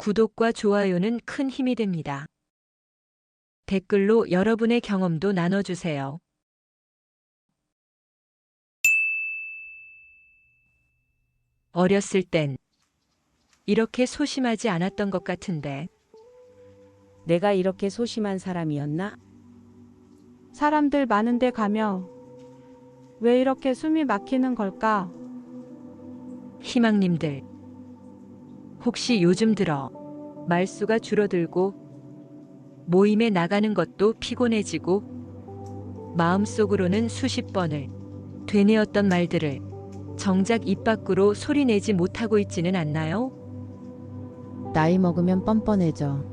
구독과 좋아요는 큰 힘이 됩니다. 댓글로 여러분의 경험도 나눠주세요. 어렸을 땐 이렇게 소심하지 않았던 것 같은데 내가 이렇게 소심한 사람이었나? 사람들 많은데 가며 왜 이렇게 숨이 막히는 걸까? 희망님들, 혹시 요즘 들어 말수가 줄어들고 모임에 나가는 것도 피곤해지고 마음속으로는 수십 번을 되뇌었던 말들을 정작 입 밖으로 소리내지 못하고 있지는 않나요? 나이 먹으면 뻔뻔해져.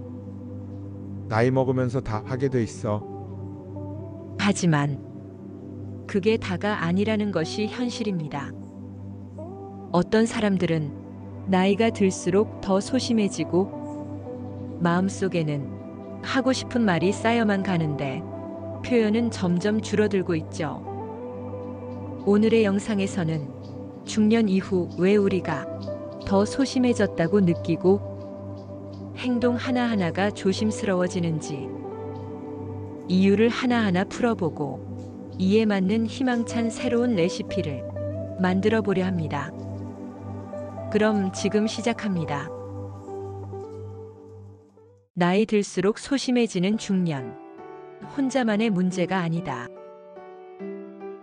나이 먹으면서 다 하게 돼 있어. 하지만 그게 다가 아니라는 것이 현실입니다. 어떤 사람들은 나이가 들수록 더 소심해지고 마음속에는 하고 싶은 말이 쌓여만 가는데 표현은 점점 줄어들고 있죠. 오늘의 영상에서는 중년 이후 왜 우리가 더 소심해졌다고 느끼고 행동 하나하나가 조심스러워지는지 이유를 하나하나 풀어보고 이에 맞는 희망찬 새로운 레시피를 만들어 보려 합니다. 그럼 지금 시작합니다. 나이 들수록 소심해지는 중년. 혼자만의 문제가 아니다.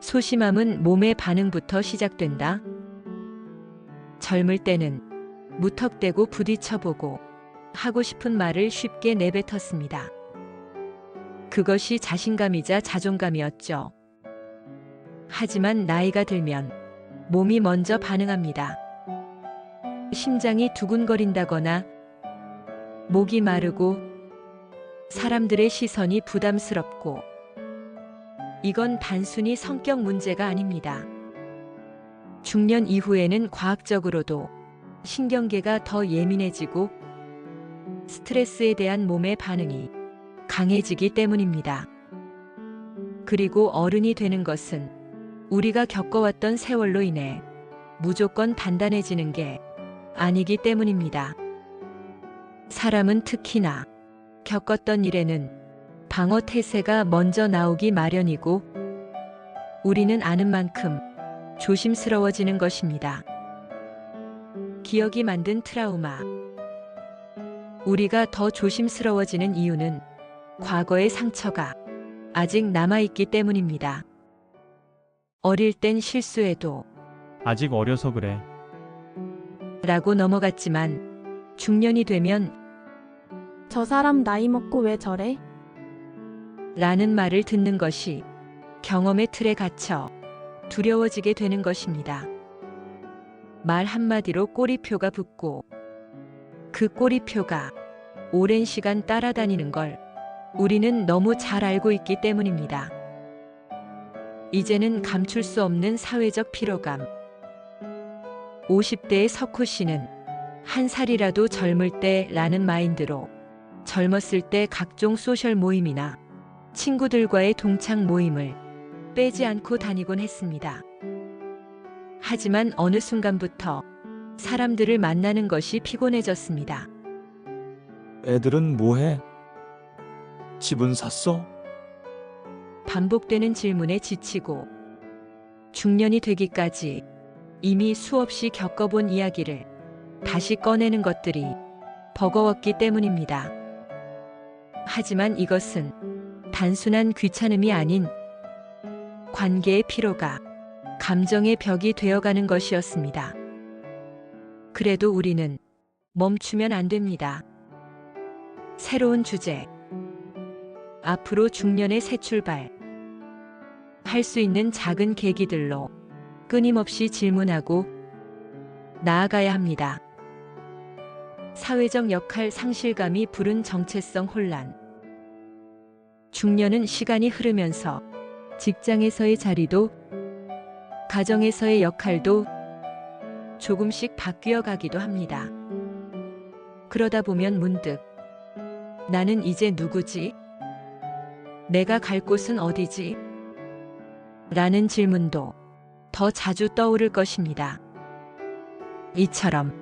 소심함은 몸의 반응부터 시작된다. 젊을 때는 무턱대고 부딪혀보고 하고 싶은 말을 쉽게 내뱉었습니다. 그것이 자신감이자 자존감이었죠. 하지만 나이가 들면 몸이 먼저 반응합니다. 심장이 두근거린다거나 목이 마르고 사람들의 시선이 부담스럽고 이건 단순히 성격 문제가 아닙니다. 중년 이후에는 과학적으로도 신경계가 더 예민해지고 스트레스에 대한 몸의 반응이 강해지기 때문입니다. 그리고 어른이 되는 것은 우리가 겪어왔던 세월로 인해 무조건 단단해지는 게 아니기 때문입니다. 사람은 특히나 겪었던 일에는 방어 태세가 먼저 나오기 마련이고 우리는 아는 만큼 조심스러워지는 것입니다. 기억이 만든 트라우마. 우리가 더 조심스러워지는 이유는 과거의 상처가 아직 남아있기 때문입니다. 어릴 땐 실수해도 아직 어려서 그래. 라고 넘어갔지만 중년이 되면 저 사람 나이 먹고 왜 저래? 라는 말을 듣는 것이 경험의 틀에 갇혀 두려워지게 되는 것입니다. 말 한마디로 꼬리표가 붙고 그 꼬리표가 오랜 시간 따라다니는 걸 우리는 너무 잘 알고 있기 때문입니다. 이제는 감출 수 없는 사회적 피로감. 50대의 석호 씨는 한 살이라도 젊을 때라는 마인드로 젊었을 때 각종 소셜 모임이나 친구들과의 동창 모임을 빼지 않고 다니곤 했습니다. 하지만 어느 순간부터 사람들을 만나는 것이 피곤해졌습니다. 애들은 뭐해? 집은 샀어? 반복되는 질문에 지치고 중년이 되기까지 이미 수없이 겪어본 이야기를 다시 꺼내는 것들이 버거웠기 때문입니다. 하지만 이것은 단순한 귀찮음이 아닌 관계의 피로가 감정의 벽이 되어가는 것이었습니다. 그래도 우리는 멈추면 안 됩니다. 새로운 주제. 앞으로 중년의 새 출발. 할 수 있는 작은 계기들로 끊임없이 질문하고 나아가야 합니다. 사회적 역할 상실감이 부른 정체성 혼란. 중년은 시간이 흐르면서 직장에서의 자리도 가정에서의 역할도 조금씩 바뀌어 가기도 합니다. 그러다 보면 문득 나는 이제 누구지? 내가 갈 곳은 어디지? 라는 질문도 더 자주 떠오를 것입니다. 이처럼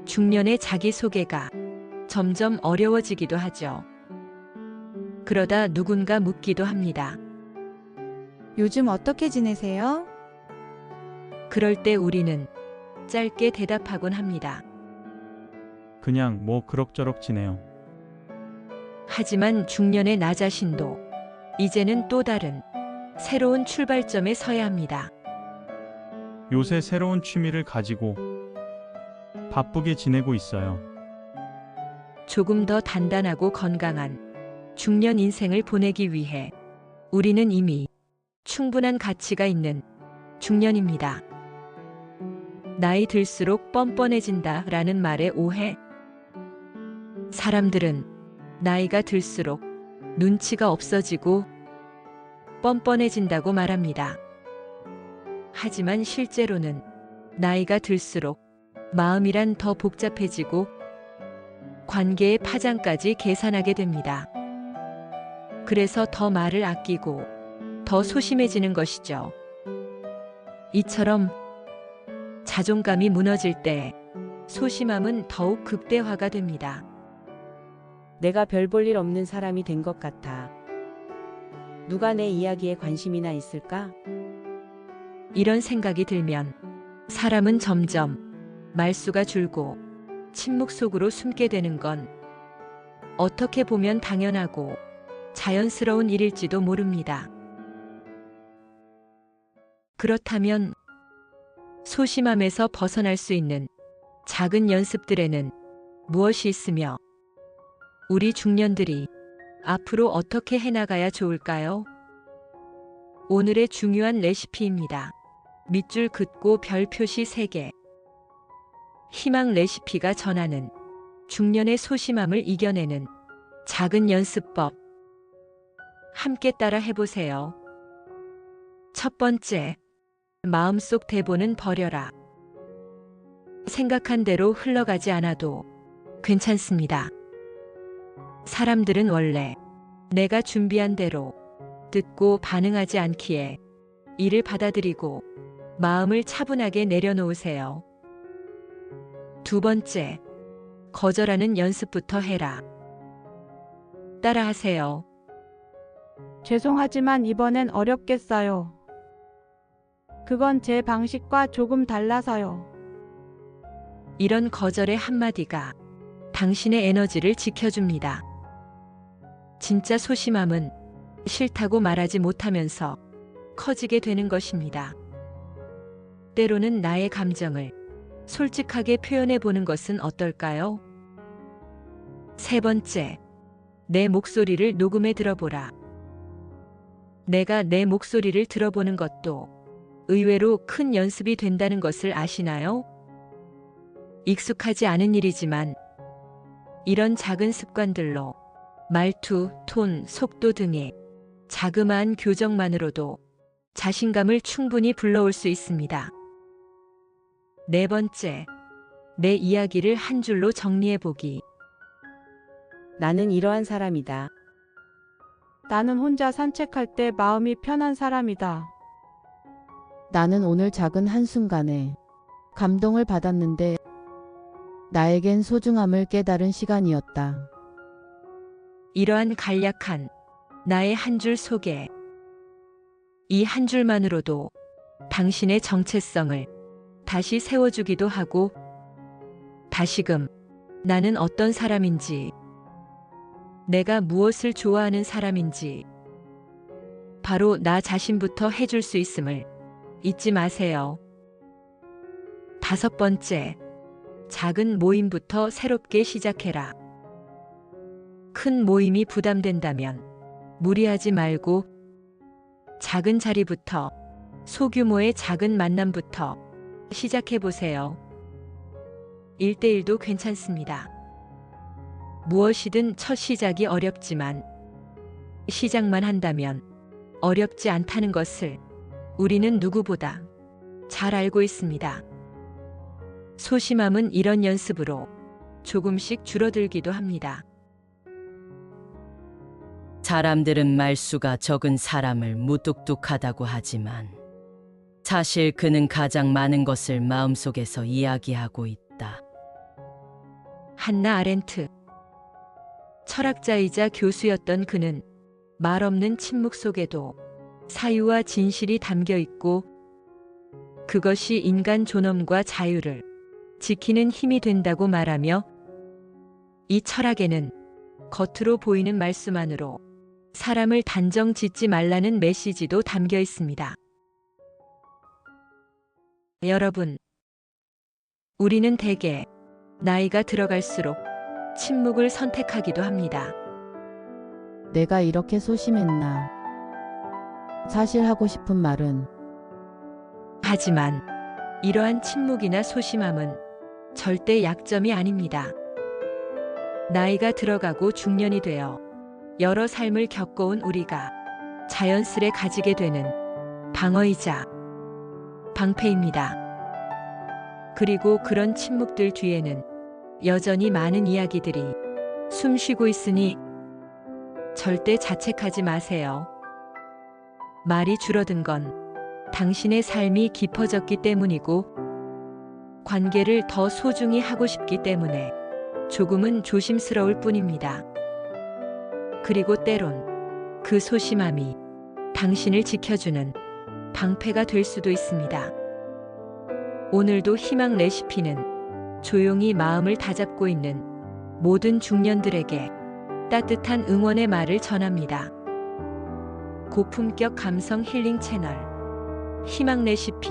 중년의 자기소개가 점점 어려워지기도 하죠. 그러다 누군가 묻기도 합니다. 요즘 어떻게 지내세요? 그럴 때 우리는 짧게 대답하곤 합니다. 그냥 뭐 그럭저럭 지내요. 하지만 중년의 나 자신도 이제는 또 다른 새로운 출발점에 서야 합니다. 요새 새로운 취미를 가지고 바쁘게 지내고 있어요. 조금 더 단단하고 건강한 중년 인생을 보내기 위해 우리는 이미 충분한 가치가 있는 중년입니다. 나이 들수록 뻔뻔해진다 라는 말에 오해. 사람들은 나이가 들수록 눈치가 없어지고 뻔뻔해진다고 말합니다. 하지만 실제로는 나이가 들수록 마음이란 더 복잡해지고 관계의 파장까지 계산하게 됩니다. 그래서 더 말을 아끼고 더 소심해지는 것이죠. 이처럼 자존감이 무너질 때 소심함은 더욱 극대화가 됩니다. 내가 별 볼 일 없는 사람이 된 것 같아. 누가 내 이야기에 관심이나 있을까? 이런 생각이 들면 사람은 점점 말수가 줄고 침묵 속으로 숨게 되는 건 어떻게 보면 당연하고 자연스러운 일일지도 모릅니다. 그렇다면 소심함에서 벗어날 수 있는 작은 연습들에는 무엇이 있으며 우리 중년들이 앞으로 어떻게 해나가야 좋을까요? 오늘의 중요한 레시피입니다. 밑줄 긋고 별 표시 3개. 희망 레시피가 전하는 중년의 소심함을 이겨내는 작은 연습법. 함께 따라 해보세요. 첫 번째, 마음속 대본은 버려라. 생각한 대로 흘러가지 않아도 괜찮습니다. 사람들은 원래 내가 준비한 대로 듣고 반응하지 않기에 이를 받아들이고 마음을 차분하게 내려놓으세요. 두 번째, 거절하는 연습부터 해라. 따라하세요. 죄송하지만 이번엔 어렵겠어요. 그건 제 방식과 조금 달라서요. 이런 거절의 한마디가 당신의 에너지를 지켜줍니다. 진짜 소심함은 싫다고 말하지 못하면서 커지게 되는 것입니다. 때로는 나의 감정을 솔직하게 표현해 보는 것은 어떨까요? 세 번째, 내 목소리를 녹음해 들어보라. 내가 내 목소리를 들어보는 것도 의외로 큰 연습이 된다는 것을 아시나요? 익숙하지 않은 일이지만 이런 작은 습관들로 말투, 톤, 속도 등의 자그마한 교정만으로도 자신감을 충분히 불러올 수 있습니다. 네 번째, 내 이야기를 한 줄로 정리해 보기. 나는 이러한 사람이다. 나는 혼자 산책할 때 마음이 편한 사람이다. 나는 오늘 작은 한순간에 감동을 받았는데 나에겐 소중함을 깨달은 시간이었다. 이러한 간략한 나의 한 줄 소개. 이 한 줄만으로도 당신의 정체성을 다시 세워주기도 하고 다시금 나는 어떤 사람인지, 내가 무엇을 좋아하는 사람인지 바로 나 자신부터 해줄 수 있음을 잊지 마세요. 다섯 번째, 작은 모임부터 새롭게 시작해라. 큰 모임이 부담된다면 무리하지 말고 작은 자리부터, 소규모의 작은 만남부터 시작해보세요. 1대1도 괜찮습니다. 무엇이든 첫 시작이 어렵지만 시작만 한다면 어렵지 않다는 것을 우리는 누구보다 잘 알고 있습니다. 소심함은 이런 연습으로 조금씩 줄어들기도 합니다. 사람들은 말수가 적은 사람을 무뚝뚝하다고 하지만 사실 그는 가장 많은 것을 마음속에서 이야기하고 있다. 한나 아렌트. 철학자이자 교수였던 그는 말 없는 침묵 속에도 사유와 진실이 담겨 있고 그것이 인간 존엄과 자유를 지키는 힘이 된다고 말하며 이 철학에는 겉으로 보이는 말수만으로 사람을 단정 짓지 말라는 메시지도 담겨 있습니다. 여러분, 우리는 대개 나이가 들어갈수록 침묵을 선택하기도 합니다. 내가 이렇게 소심했나? 사실 하고 싶은 말은 하지만 이러한 침묵이나 소심함은 절대 약점이 아닙니다. 나이가 들어가고 중년이 되어 여러 삶을 겪어온 우리가 자연스레 가지게 되는 방어이자 방패입니다. 그리고 그런 침묵들 뒤에는 여전히 많은 이야기들이 숨쉬고 있으니 절대 자책하지 마세요. 말이 줄어든 건 당신의 삶이 깊어졌기 때문이고 관계를 더 소중히 하고 싶기 때문에 조금은 조심스러울 뿐입니다. 그리고 때론 그 소심함이 당신을 지켜주는 방패가 될 수도 있습니다. 오늘도 희망 레시피는 조용히 마음을 다잡고 있는 모든 중년들에게 따뜻한 응원의 말을 전합니다. 고품격 감성 힐링 채널 희망 레시피